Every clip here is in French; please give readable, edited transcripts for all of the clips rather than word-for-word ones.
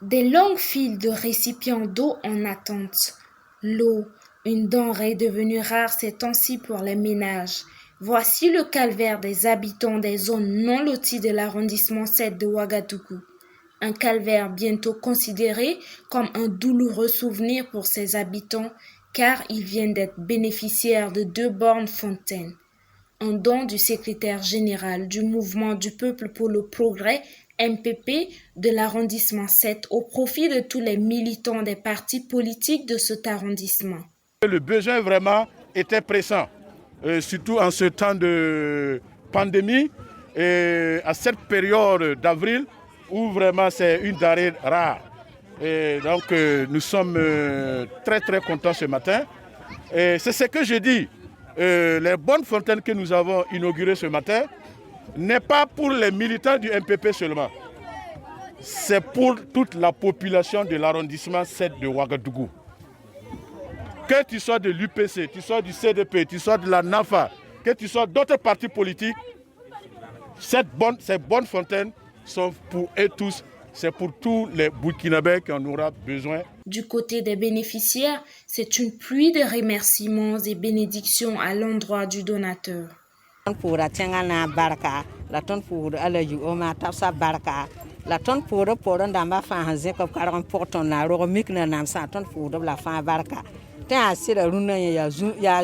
Des longues files de récipients d'eau en attente. L'eau, une denrée devenue rare ces temps-ci pour les ménages. Voici le calvaire des habitants des zones non loties de l'arrondissement 7 de Ouagadougou. Un calvaire bientôt considéré comme un douloureux souvenir pour ses habitants car ils viennent d'être bénéficiaires de 2 bornes fontaines. Un don du secrétaire général du Mouvement du Peuple pour le Progrès, MPP, de l'arrondissement 7 au profit de tous les militants des partis politiques de cet arrondissement. Le besoin vraiment était pressant, surtout en ce temps de pandémie et à cette période d'avril où vraiment c'est une denrée rare. Et donc nous sommes très contents ce matin. Et c'est ce que je dis. Les bonnes fontaines que nous avons inaugurées ce matin n'est pas pour les militants du MPP seulement. C'est pour toute la population de l'arrondissement 7 de Ouagadougou. Que tu sois de l'UPC, tu sois du CDP, tu sois de la NAFA, que tu sois d'autres partis politiques, ces bonnes fontaines sont pour eux tous. C'est pour tous les Burkinabés qui en aura besoin. Du côté des bénéficiaires, c'est une pluie de remerciements et bénédictions à l'endroit du donateur. La tonne pour d'amba fan zeko karon porton na ro mikna nam sa tonne pour de la fan barka ta asira runa ya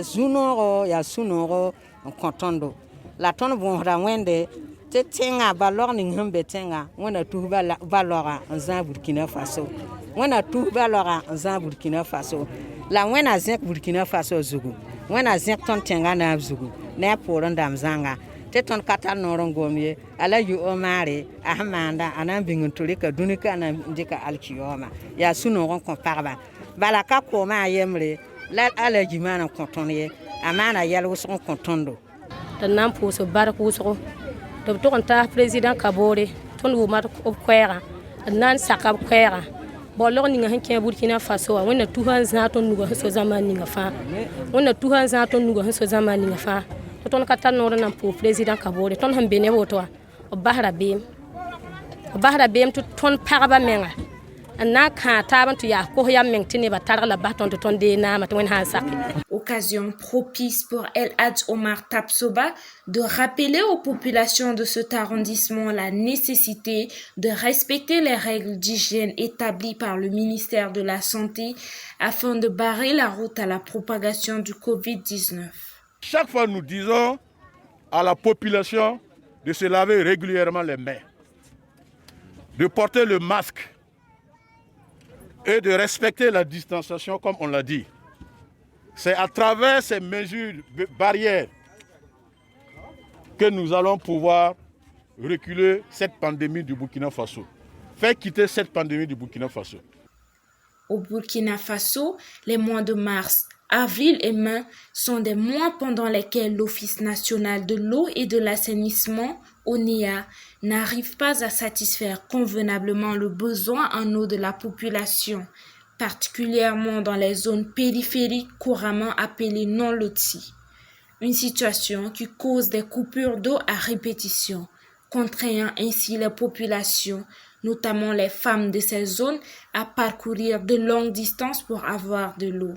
zunoro ya sunoro kontondo la tonne bon rawende te tenga balor ni ngambe tenga wona tu balora en Burkina Faso wona tu balora en Burkina Faso la wona zek Burkina Faso zugu wona zek ton tenga na zugu na pour ndam zanga te ton kata noron gomye ala yu omare ahmanda anambingun tulika dunika na ndika alkiyoma ya sunoron kon parba bala ka ko ma yemre la ala jimana kontonye amana yalwo son kontondo dan nan puso barku so to to ta president kabore ton wo mat ko kwera nan sakab kwera bolor ni nga hanke Burkina Faso wona tuhan za ton nugo so zamani nga fa wona tuhan za ton nugo so zamani nga fa ton kata nora nan pour président kabore ton han bene woto o bahra bem to ton parba menga na ka taban to ya ko ya mentine ba tar la baton to ton de na mat wen han saki. Occasion propice pour El Hadj Omar Tapsoba de rappeler aux populations de cet arrondissement la nécessité de respecter les règles d'hygiène établies par le ministère de la Santé afin de barrer la route à la propagation du Covid-19. Chaque fois, nous disons à la population de se laver régulièrement les mains, de porter le masque et de respecter la distanciation comme on l'a dit. C'est à travers ces mesures barrières que nous allons pouvoir reculer cette pandémie du Burkina Faso, faire quitter cette pandémie du Burkina Faso. Au Burkina Faso, les mois de mars, avril et mai sont des mois pendant lesquels l'Office national de l'eau et de l'assainissement, ONEA, n'arrive pas à satisfaire convenablement le besoin en eau de la population, particulièrement dans les zones périphériques couramment appelées non loties. Une situation qui cause des coupures d'eau à répétition, contraignant ainsi les populations, notamment les femmes de ces zones, à parcourir de longues distances pour avoir de l'eau.